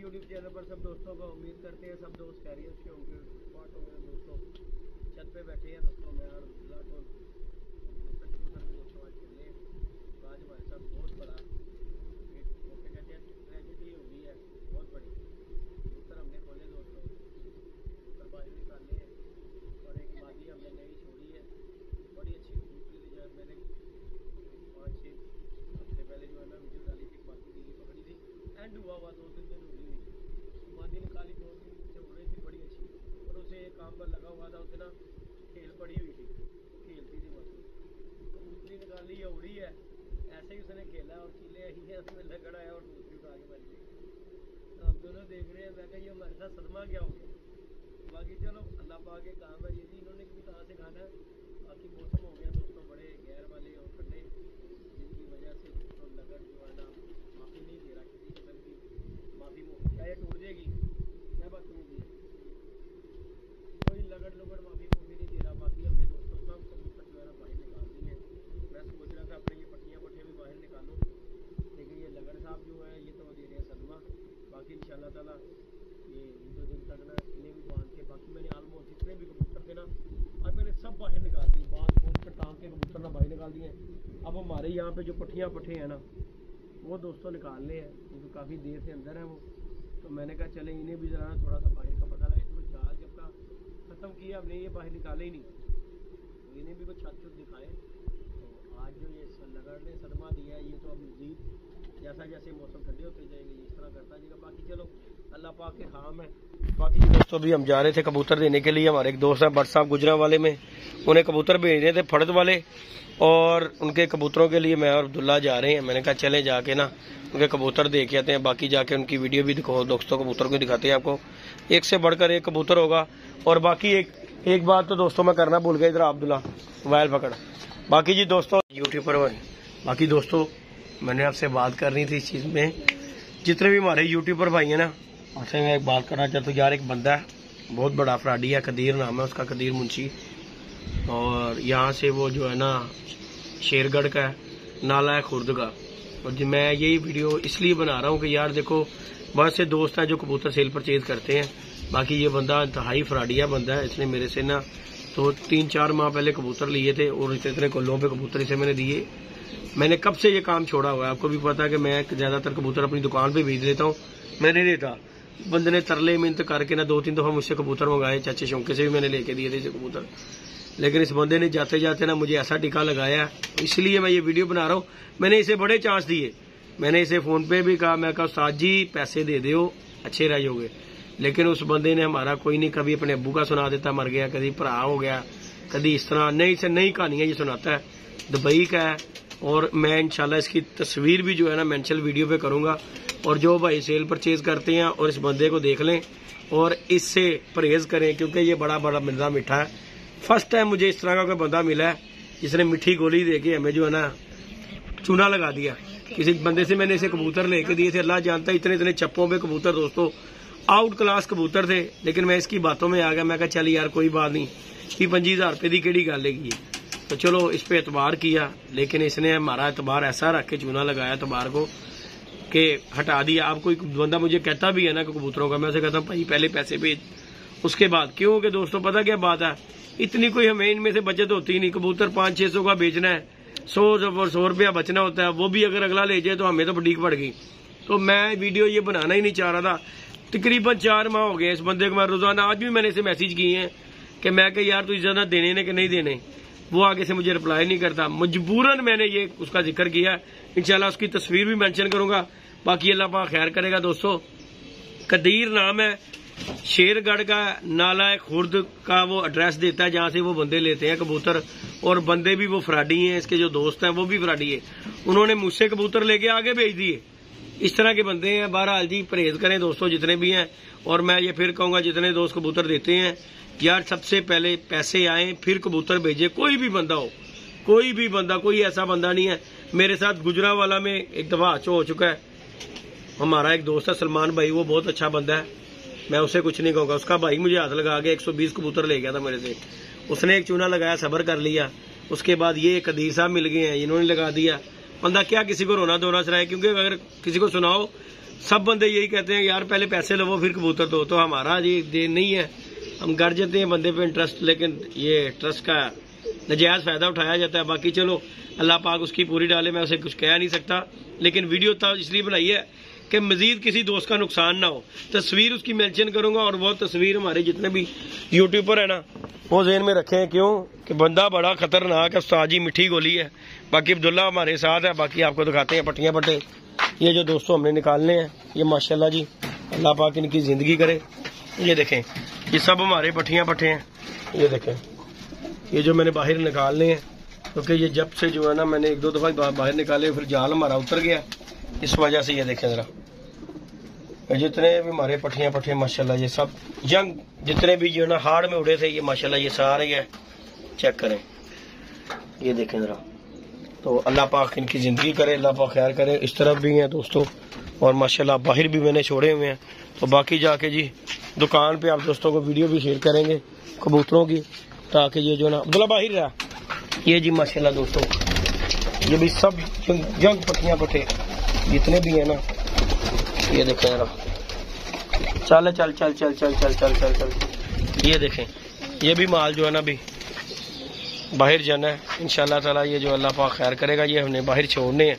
YouTube channel पर सब दोस्तों को। उम्मीद करते हैं सब दोस्त खैरियत से होंगे। स्पॉट हो गए दोस्तों, छत पे बैठे हैं दोस्तों। मैं और अब्दुल्ला को दोस्तों आज खेलने। तो आज हमारे साथ बहुत बड़ा एक कहते हैं ट्रेजेडी हो गई है, बहुत बड़ी। कबूतर हमने खोले दोस्तों, कबूतर बाहर निकाले हैं और एक बाजी हमने नई छोड़ी है, बड़ी अच्छी कबूतरी थी। जब मैंने 5-6 हफ्ते पहले जो है ना वीडियो डाली थी, बाकी दी पकड़ी थी, एंड हुआ 2-3 दिन उड़ी हुई बाजी निकाली, 2-3 दिन से उड़ रही थी बड़ी अच्छी। और उसे एक काम पर लगा हुआ था, उसे ना खेल पड़ी हुई थी, खेलती थी बाकी कबूतरी निकाली है, उड़ी है, ऐसे ही उसने खेला और चीले ही है उसमें लगड़ा है और दूसरी उठा के मारी गई। तो हम दोनों देख रहे हैं, मैं कहा ये हमारे साथ सदमा क्या हो गया। बाकी चलो अल्लाह पाक के काम है, ये भी इन्होंने भी कहाँ से खाना है। बाकी मौसम हो गया दोस्तों बड़े गैर वाले और ठंडे, जिनकी वजह से तो लगड़ जो है ना माफ़ी नहीं दे रहा किसी किस्म की। माफ़ी क्या ये टूट जाएगी, क्या बात समझी है, कोई लगड़ लुगड़ माफ़ी नहीं दे रहा। बाकी हमने दोस्तों सब कबूतर जो है ना बाहर निकाल दी है। मैं सोच रहा था अपने ये पट्टियाँ पट्टे भी बाहर निकालूँ, लेकिन ये लगड़ साहब जो है ये तो दे रहे हैं सदमा। बाकी इंशाल्लाह ताला ये 2 दिन तक ना इन्हें भी बांध के, बाकी मैंने ऑलमोस्ट जितने भी कबूतर थे ना अब मैंने सब बाहर निकाल दिए, बांध बूंद के टांग के कबूतर ना बाहर निकाल दिए। अब हमारे यहाँ पे जो पट्टियाँ पट्टे हैं ना वो दोस्तों निकालने हैं, क्योंकि काफ़ी देर से अंदर है वो। तो मैंने कहा चले इन्हें भी ज़रा थोड़ा सा बाहर का पता लगे। तो जाल जब का ख़त्म किया हमने, ये बाहर निकाले ही नहीं, तो इन्हें भी कुछ छत दिखाए। तो आज जो ये लगड़ ने सदमा दिया है, ये तो अब मज़ीद जैसा जैसे मौसम ठंडे होते जाएंगे इस तरह करता जाएगा। बाकी चलो अल्लाह पाक के काम है। बाकी दोस्तों अभी हम जा रहे थे कबूतर देने के लिए। हमारे एक दोस्त है भट्ट साहब गुजरा वाले में, उन्हें कबूतर भेज रहे थे फड़द वाले, और उनके कबूतरों के लिए मैं और अब्दुल्ला जा रहे हैं। मैंने कहा चले जाके ना उनके कबूतर देख के आते हैं, बाकी जाके उनकी वीडियो भी दिखाओ दोस्तों, कबूतर को दिखाते हैं आपको। एक से बढ़कर एक कबूतर होगा। और बाकी एक बात तो दोस्तों मैं करना भूल गया, इधर अब्दुल्ला वायल पकड़। बाकी जी दोस्तों यूट्यूब पर बाकी दोस्तों मैंने आपसे बात करनी थी इस चीज़ में, जितने भी हमारे यूट्यूबर भाई हैं ना, उनसे मैं एक बात करना चाहता हूँ यार। एक बंदा है बहुत बड़ा फ्राडी है, कदीर नाम है उसका, कदीर मुंशी, और यहाँ से वो जो है ना शेरगढ़ का है, नाला है खुर्द का। और मैं यही वीडियो इसलिए बना रहा हूँ कि यार देखो बहुत से दोस्त हैं जो कबूतर सेल परचेज करते हैं। बाकी ये बंदा इंतहाई फ्राडिया बंदा है, इसने मेरे से ना तो 3-4 माह पहले कबूतर लिए थे और इतने कोल्लों पे कबूतर इसे मैंने दिए। मैंने कब से ये काम छोड़ा हुआ है, आपको भी पता है कि मैं ज़्यादातर कबूतर अपनी दुकान पे भेज देता हूँ, मैं नहीं देता। बंदे ने तरले मिन्नत करके ना 2-3 दफ़ा मुझसे कबूतर मंगाए, चाचे शौके से भी मैंने लेके दिए थे कबूतर। लेकिन इस बंदे ने जाते जाते ना मुझे ऐसा टिका लगाया, इसलिए मैं ये वीडियो बना रहा हूँ। मैंने इसे बड़े चांस दिए, मैंने इसे फ़ोन पे भी कहा, मैं कहा उस्ताद जी पैसे दे दो अच्छे रहोगे। लेकिन उस बंदे ने हमारा कोई नहीं, कभी अपने अब्बू का सुना देता मर गया, कभी भरा हो गया, कभी इस तरह नई से नई कहानियाँ ये सुनाता है। दुबई का है, और मैं इंशाल्लाह इसकी तस्वीर भी जो है ना मेंशन वीडियो पे करूंगा। और जो भाई सेल परचेज करते हैं और इस बंदे को देख लें और इससे परहेज करें, क्योंकि ये बड़ा बंदा मीठा है। फर्स्ट टाइम मुझे इस तरह का कोई बंदा मिला है जिसने मीठी गोली दे के हमें जो है ना चूना लगा दिया। किसी बंदे से मैंने इसे कबूतर लेके दिए थे, अल्लाह जानता है इतने चप्पों पे कबूतर दोस्तों, आउट क्लास कबूतर थे। लेकिन मैं इसकी बातों में आ गया, मैं कहा चल यार कोई बात नहीं, 25,000 रुपये की केड़ी गल है। तो चलो इस पे एतबार किया, लेकिन इसने हमारा एतबार ऐसा रख के चूना लगाया एतबार को कि हटा दिया। अब कोई बंदा मुझे कहता भी है ना कि कबूतरों का, मैं उसे कहता हूँ भाई पहले पैसे भेज उसके बाद, क्यों कि दोस्तों पता क्या बात है, इतनी कोई हमें इनमें से बचत होती नहीं। कबूतर 500-600 का बेचना है, 100 रुपया बचना होता है, वो भी अगर अगला ले जाए तो हमें तो बटीक पड़ गई। तो मैं वीडियो ये बनाना ही नहीं चाह रहा था। तकरीबन 4 माह हो गए इस बंदे को मैं रोजाना, आज भी मैंने इसे मैसेज किए हैं कि मैं कि यार तुझे ज्यादा देने ने कि नहीं देने, वो आगे से मुझे रिप्लाई नहीं करता। मजबूरन मैंने ये उसका जिक्र किया, इंशाल्लाह उसकी तस्वीर भी मेंशन करूंगा। बाकी अल्लाह पाक खैर करेगा दोस्तों। कदीर नाम है, शेरगढ़ का नाला है खुर्द का, वो एड्रेस देता है जहां से वो बंदे लेते हैं कबूतर। और बंदे भी वो फ्राडी हैं, इसके जो दोस्त हैं वो भी फ्राडी है, उन्होंने मुझसे कबूतर लेके आगे भेज दिए। इस तरह के बंदे हैं। बहरहाल जी परहेज करें दोस्तों जितने भी हैं। और मैं ये फिर कहूंगा जितने दोस्त कबूतर देते हैं यार सबसे पहले पैसे आए फिर कबूतर भेजे। कोई भी बंदा हो, कोई भी बंदा, कोई ऐसा बंदा नहीं है। मेरे साथ गुजरावाला में एक दफा हो चुका है, हमारा एक दोस्त है सलमान भाई, वो बहुत अच्छा बंदा है, मैं उसे कुछ नहीं कहूँगा। उसका भाई मुझे हाथ लगा के 120 कबूतर ले गया था मेरे से, उसने एक चूना लगाया, सब्र कर लिया। उसके बाद ये कदीर साहब मिल गए हैं, इन्होंने लगा दिया। बंदा क्या किसी को रोना धोना सुनाए, क्योंकि अगर किसी को सुनाओ सब बंदे यही कहते हैं यार पहले पैसे लो फिर कबूतर दो, तो हमारा ये देन नहीं है, हम कर जाते हैं बंदे पे इंटरेस्ट, लेकिन ये ट्रस्ट का नजायज फायदा उठाया जाता है। बाकी चलो अल्लाह पाक उसकी पूरी डाले, मैं उसे कुछ कह नहीं सकता, लेकिन वीडियो तो इसलिए बनाई है कि मजीद किसी दोस्त का नुकसान ना हो। तस्वीर उसकी मेंशन करूंगा और वो तस्वीर हमारे जितने भी यूट्यूबर है ना वो ज़हन में रखें, क्यों कि बंदा बड़ा खतरनाक है, उस्ताद जी मिठी गोली है। बाकी अब्दुल्ला हमारे साथ है, बाकी आपको दिखाते हैं पट्टियां पट्टे। ये जो दोस्तों हमने निकालने हैं ये माशाल्लाह जी अल्लाह पाक इनकी ज़िंदगी करे। ये देखें ये सब हमारे पट्टियां पट्टे हैं, ये देखें ये जो मैंने बाहर निकालने हैं, क्योंकि ये जब से जो है ना मैंने 1-2 दफ़ा बाहर निकाले फिर जाल हमारा उतर गया, इस वजह से। ये देखें ज़रा जितने भी हमारे पट्टियां पट्टे माशाल्लाह ये सब यंग जितने भी जो है ना हाड़ में उड़े थे ये माशाल्लाह ये सारे है, चेक करें ये देखें ज़रा। तो अल्लाह पाक इनकी ज़िंदगी करे, अल्लाह पाक खैर करे। इस तरफ भी हैं दोस्तों और माशाल्लाह बाहर भी मैंने छोड़े हुए हैं, तो बाकी जाके जी दुकान पे आप दोस्तों को वीडियो भी शेयर करेंगे कबूतरों की, ताकि ये जो ना अब्दुल्ला बाहर रहा। ये जी माशाल्लाह दोस्तों ये भी सब जंग पट्टियां पट्टे जितने भी हैं ना, ये देखें जरा, चल चल चल चल चल चल चल चल चल ये देखें ये भी माल जो है ना भी बाहर जाना है इंशाल्लाह ताला। ये जो अल्लाह पाक खैर करेगा ये हमने बाहर छोड़ने हैं,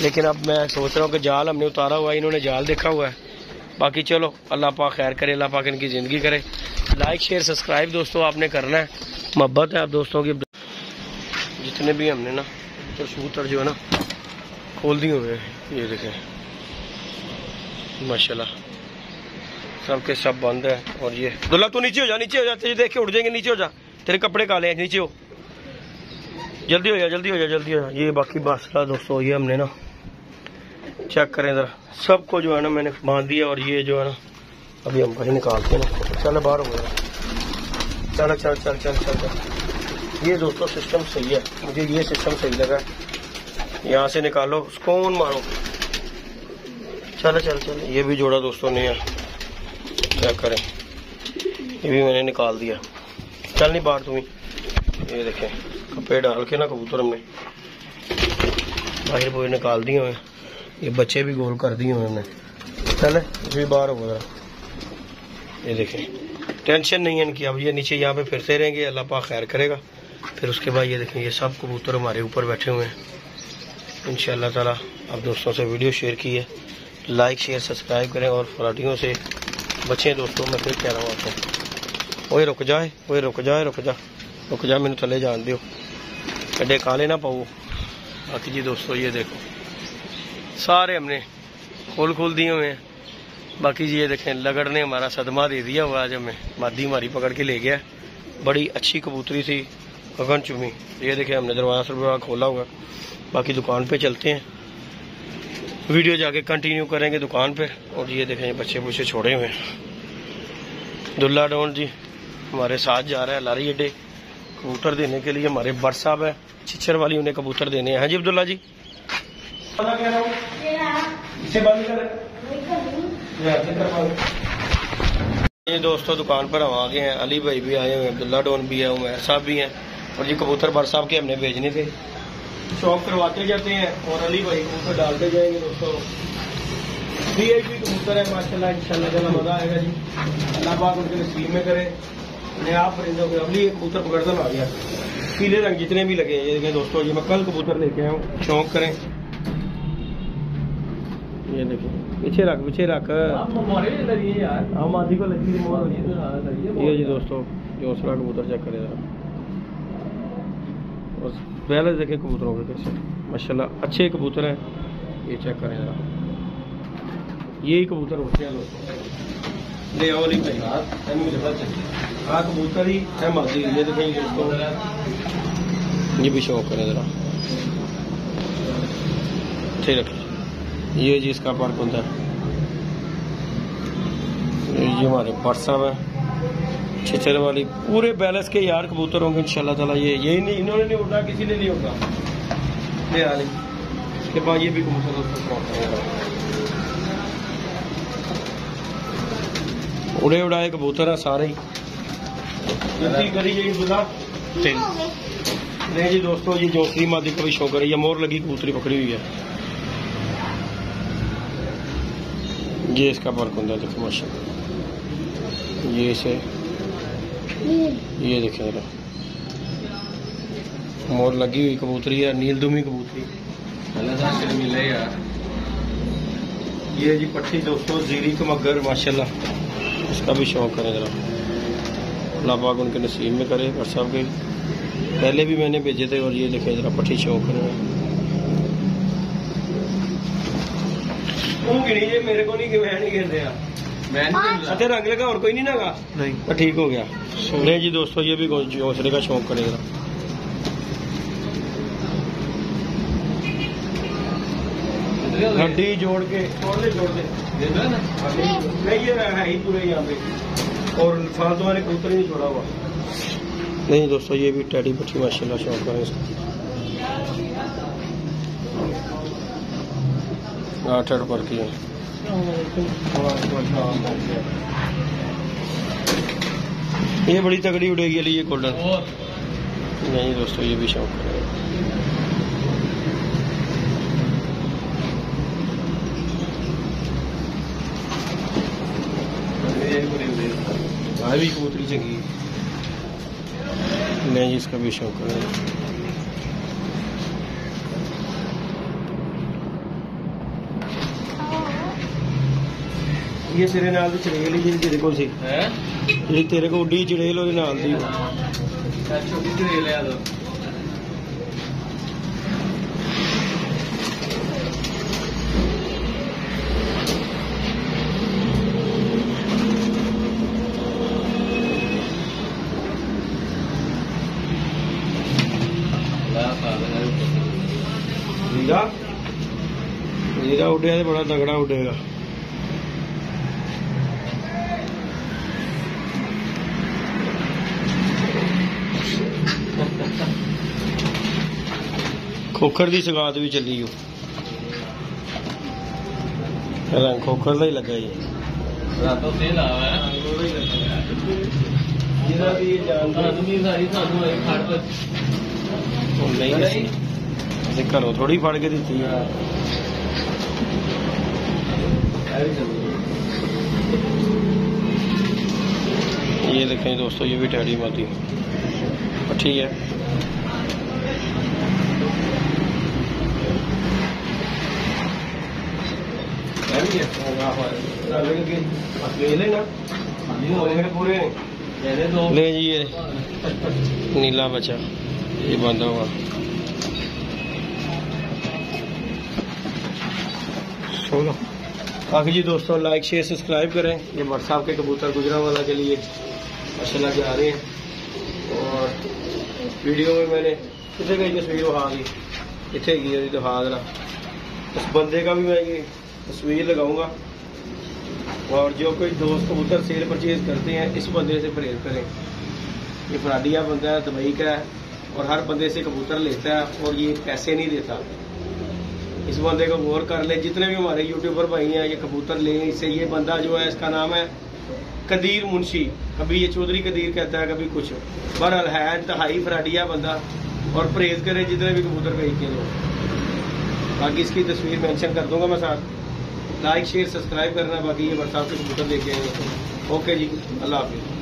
लेकिन अब मैं सोच रहा हूँ कि जाल हमने उतारा हुआ है, इन्होंने जाल देखा हुआ है। बाकी चलो अल्लाह पाक खैर करे, अल्लाह पाक इनकी ज़िंदगी करे। लाइक शेयर सब्सक्राइब दोस्तों आपने करना है, मोहब्बत है आप दोस्तों की। जितने भी हमने ना तो कबूतर जो है ना खोल दिए हुए हैं, ये देखें माशाल्लाह सब के सब बंद है। और ये दुल्ला तू नीचे हो जा, नीचे हो जा, तुझे देख के उड़ जाएंगे, नीचे हो जा, तेरे कपड़े काले हैं, नीचे हो, जल्दी हो जा जल्दी हो जा जल्दी हो जा। ये बाकी माशाल्लाह दोस्तों ये हमने ना चेक करें जरा, सबको जो है ना मैंने बांध दिया। और ये जो है ना अभी हम बाहर निकालते हैं ना, चल बाहर हो गया, चल चल चल चल चल चल। ये दोस्तों सिस्टम सही है, मुझे ये सिस्टम सही लगा। यहाँ से निकालो उसको मारो, चल चल चल। ये भी जोड़ा दोस्तों ने क्या करें, ये भी मैंने निकाल दिया, चल नहीं बाहर तुम्हें। ये देखें कपड़े डाल के ना कबूतर हमने बाहर बोए निकाल दिए हुए, ये बच्चे भी गोल कर दिए हुए हमने, चल भी बाहर हो गया। ये देखें टेंशन नहीं है इनकी, अब ये नीचे यहाँ पे फिरते रहेंगे, अल्लाह पाक खैर करेगा। फिर उसके बाद ये देखें ये सब कबूतर हमारे ऊपर बैठे हुए हैं इंशाल्लाह ताला। आप दोस्तों से वीडियो शेयर की है, लाइक शेयर सब्सक्राइब करें और फराटियों से बचें दोस्तों। मैं फिर कह रहा हूँ आपको, ओए रुक जाए, ओए रुक जाए, रुक जा रुक जा, मैंने थले जान दियो, कड्डे काले ना पाओ। बाकी जी दोस्तों ये देखो सारे हमने खोल दिए हुए हैं। बाकी जी ये देखें लगड़ ने हमारा सदमा दे दिया हुआ, आज हमें मादी हमारी पकड़ के ले गया, बड़ी अच्छी कबूतरी थी गगन चुमी। ये देखें हमने दरवाजा खोला हुआ। बाकी दुकान पे चलते हैं, वीडियो जाके कंटिन्यू करेंगे दुकान पे। और ये देखें बच्चे बुच्चे छोड़े हुए हैं। दुल्ला डॉन जी हमारे साथ जा रहा है लारी अड्डे कबूतर देने के लिए, हमारे बट साहब है छिछर वाली, उन्हें कबूतर देने हैं। हाँ जी अब्दुल्ला जी ये दोस्तों दुकान पर हम आ गए हैं, अली भाई भी आए हुए हैं, अब्दुल्ला डॉन भी है, उमर साहब भी हैं। और ये कबूतर बट साहब के हमने भेजने थे, शौक करवाते जाते हैं और अली भाई कबूतर डालते जाएंगे दोस्तों। VIP कबूतर है माशाल्लाह, इंशाल्लाह ताला मजा आएगा जी, अल्लाह पाक उनके नसीब में करे। नया परिंदों के अगली कबूतर पकड़ता आ गया, पीले रंग जितने भी लगे ये देखें दोस्तों, ये मैं कल कबूतर लेके आया हूँ, शौक करें। ये देखिए पीछे रख हाँ मादी को लगी ये जी दोस्तों जोसरा कबूतर चेक करें जरा, और पहले देखें कबूतरों के कैसे माशाल्लाह अच्छे कबूतर हैं। ये चेक करें जरा, यही कबूतर होते हैं दोस्तों। ले आओ भाई हाँ कबूतर ही है मादी, ये देखें दोस्तों, ये भी शौक करें जरा, ठीक रखें। ये जी इसका पार्क होता है, ये हमारे बट साहब है छिछर वाली, पूरे बैलेंस के यार कबूतर होंगे इंशाल्लाह ताला। ये नहीं इन्होंने नहीं उड़ा, किसी ने नहीं उड़ा ले आ रही। इसके बाद ये भी कबूतर उड़े उड़ाए कबूतर है सारे ही। नहीं जी दोस्तों ये जोसरी मादी का भी शौक है, ये मोर लगी कबूतरी पकड़ी हुई है। ये इसका फर्क होता है, देखो माशाल्लाह। ये इसे ये देखें जरा, मोर लगी हुई कबूतरी है, नीलदुमी कबूतरी मिले यार। ये जी पट्टी दोस्तों जीरी कमगर माशाल्लाह, इसका भी शौक करें जरा, अल्लाह पाक उनके नसीब में करे। और सब के पहले भी मैंने भेजे थे। और ये देखें जरा पट्टी शौक करें, ये मेरे को नहीं, मैं नहीं खेलते यार, अच्छा रंग लगा और कोई नहीं ना नहीं तो ठीक हो गया। नहीं जी दोस्तों, ये भी घोंसले का शौक करेगा। हड्डी जोड़ के जोड़ दे नहीं, ये है ही पूरे यहाँ पे, और फालतू वाले कबूतर ही नहीं छोड़ा हुआ। नहीं दोस्तों, ये भी टैडी पट्टी माशाल्लाह शौक करें इसका। 8 पर की है। ये बड़ी तगड़ी उड़ेगी ये गोल्डन। नहीं दोस्तों, ये भी शौक है। भी कबूतरी चंगी, नहीं इसका भी शौक है। ये तेरे नाल दी चड़ेल जी तेरे को सी है, जी तेरे को उड्डी चड़ेल ओदे नाल दी छोटी चड़ेल है। हीरा उड़े तो बड़ा तगड़ा उड़ेगा। खोखर की सगात भी चली हो, रंग खोखर का ही लगा जी। घरों थोड़ी फड़ के दी। ये देखें दोस्तों, ये भी टैडी माती पट्टी है। ले जी ये नीला बचा, ये बांधा हुआ। बाकी जी दोस्तों, लाइक शेयर सब्सक्राइब करें। ये व्हाट्सएप के कबूतर गुजरांवाला के लिए माशाल्लाह के आ रहे हैं। और वीडियो में मैंने कितने गई तस्वीर वहा गई, इतने गई तो हाजरा उस बंदे का भी मैं ये तस्वीर लगाऊंगा। और जो कोई दोस्त कबूतर सेल परचेज करते हैं, इस बंदे से परहेज करें। ये फ्राडिया बंदा है, दुबई का है, और हर बंदे से कबूतर लेता है और ये पैसे नहीं देता। इस बंदे को गौर कर ले। जितने भी हमारे यूट्यूबर भाई हैं, ये कबूतर लें इससे। ये बंदा जो है, इसका नाम है कदीर मुंशी, कभी ये चौधरी कदीर कहता है, कभी कुछ। बहरहाल है इंतहाई फ्राडिया बंदा, और परहेज करे जितने भी कबूतर बेचते हैं। बाकी इसकी तस्वीर मेंशन कर दूंगा मैं साथ। लाइक शेयर सब्सक्राइब करना। बाकी ये बरसात के कबूतर लेके आए। ओके जी, अल्लाह हाफिज़।